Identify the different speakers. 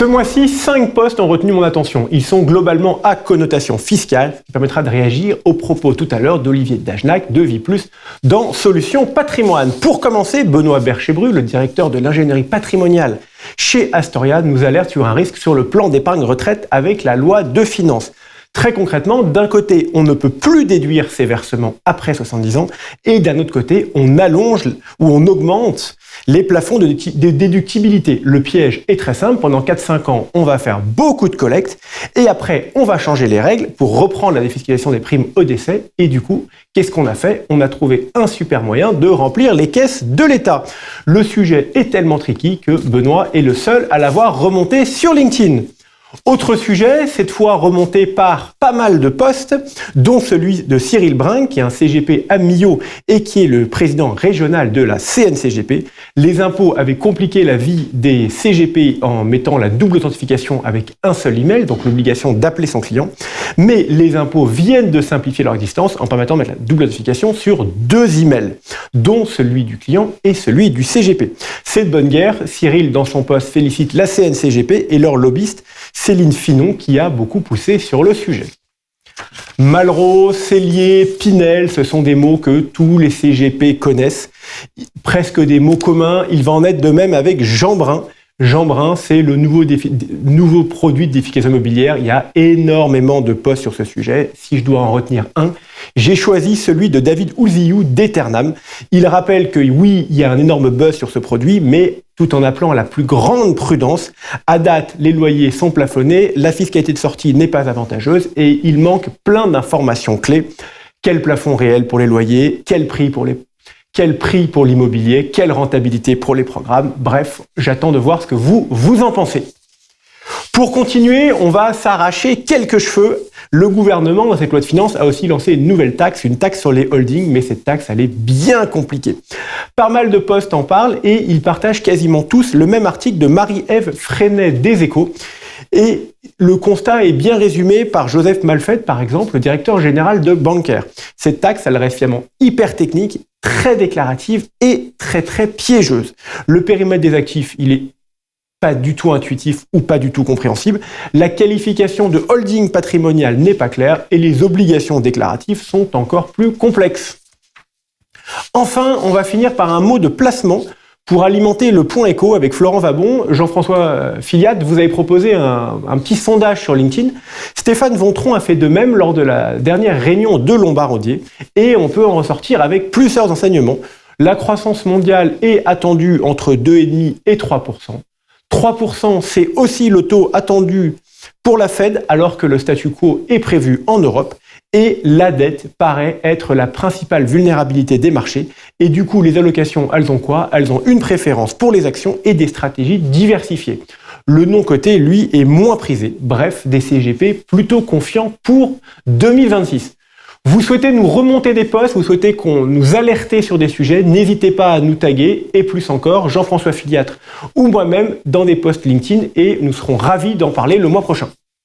Speaker 1: Ce mois-ci, 5 postes ont retenu mon attention. Ils sont globalement à connotation fiscale, ce qui permettra de réagir aux propos tout à l'heure d'Olivier Dajnac de Vie+ dans Solutions Patrimoine. Pour commencer, Benoît Berchebru, le directeur de l'ingénierie patrimoniale chez Astoria, nous alerte sur un risque sur le plan d'épargne retraite avec la loi de finances. Très concrètement, d'un côté, on ne peut plus déduire ses versements après 70 ans, et d'un autre côté, on allonge ou on augmente les plafonds de déductibilité. Le piège est très simple, pendant 4-5 ans, on va faire beaucoup de collectes, et après, on va changer les règles pour reprendre la défiscalisation des primes au décès, et du coup, qu'est-ce qu'on a fait? On a trouvé un super moyen de remplir les caisses de l'État. Le sujet est tellement tricky que Benoît est le seul à l'avoir remonté sur LinkedIn. Autre sujet, cette fois remonté par pas mal de postes, dont celui de Cyril Brun, qui est un CGP à Millau et qui est le président régional de la CNCGP. Les impôts avaient compliqué la vie des CGP en mettant la double authentification avec un seul email, donc l'obligation d'appeler son client. Mais les impôts viennent de simplifier leur existence en permettant de mettre la double authentification sur 2 emails, dont celui du client et celui du CGP. C'est de bonne guerre. Cyril, dans son post, félicite la CNCGP et leur lobbyiste Céline Finon, qui a beaucoup poussé sur le sujet. Malraux, Cellier, Pinel, ce sont des mots que tous les CGP connaissent, presque des mots communs. Il va en être de même avec Jean Brun. Jean Brun, c'est le nouveau produit de défiscalisation immobilière. Il y a énormément de posts sur ce sujet. Si je dois en retenir un, j'ai choisi celui de David Oulziou d'Eternam. Il rappelle que oui, il y a un énorme buzz sur ce produit, mais tout en appelant à la plus grande prudence. À date, les loyers sont plafonnés, la fiscalité de sortie n'est pas avantageuse et il manque plein d'informations clés. Quel plafond réel pour les loyers? Quel prix pour l'immobilier? Quelle rentabilité pour les programmes? Bref, j'attends de voir ce que vous en pensez. Pour continuer, on va s'arracher quelques cheveux. Le gouvernement, dans cette loi de finances, a aussi lancé une nouvelle taxe, une taxe sur les holdings, mais cette taxe, elle est bien compliquée. Pas mal de postes en parlent et ils partagent quasiment tous le même article de Marie-Ève Freinet des Échos. Et le constat est bien résumé par Joseph Malfait, par exemple, le directeur général de Bancaire. Cette taxe, elle reste finalement hyper technique, très déclarative et très très piégeuse. Le périmètre des actifs, il est pas du tout intuitif ou pas du tout compréhensible. La qualification de holding patrimonial n'est pas claire et les obligations déclaratives sont encore plus complexes. Enfin, on va finir par un mot de placement pour alimenter le point écho avec Florent Vabon. Jean-François Filiat, vous avez proposé un petit sondage sur LinkedIn. Stéphane Vontron a fait de même lors de la dernière réunion de Lombard-Odier et on peut en ressortir avec plusieurs enseignements. La croissance mondiale est attendue entre 2,5% et 3%. 3%, c'est aussi le taux attendu pour la Fed, alors que le statu quo est prévu en Europe. Et la dette paraît être la principale vulnérabilité des marchés. Et du coup, les allocations, elles ont quoi? Elles ont une préférence pour les actions et des stratégies diversifiées. Le non-coté, lui, est moins prisé. Bref, des CGP plutôt confiants pour 2026. Vous souhaitez nous remonter des posts, vous souhaitez qu'on nous alerte sur des sujets, n'hésitez pas à nous taguer, et plus encore, Jean-François Filiatre ou moi-même dans des posts LinkedIn, et nous serons ravis d'en parler le mois prochain.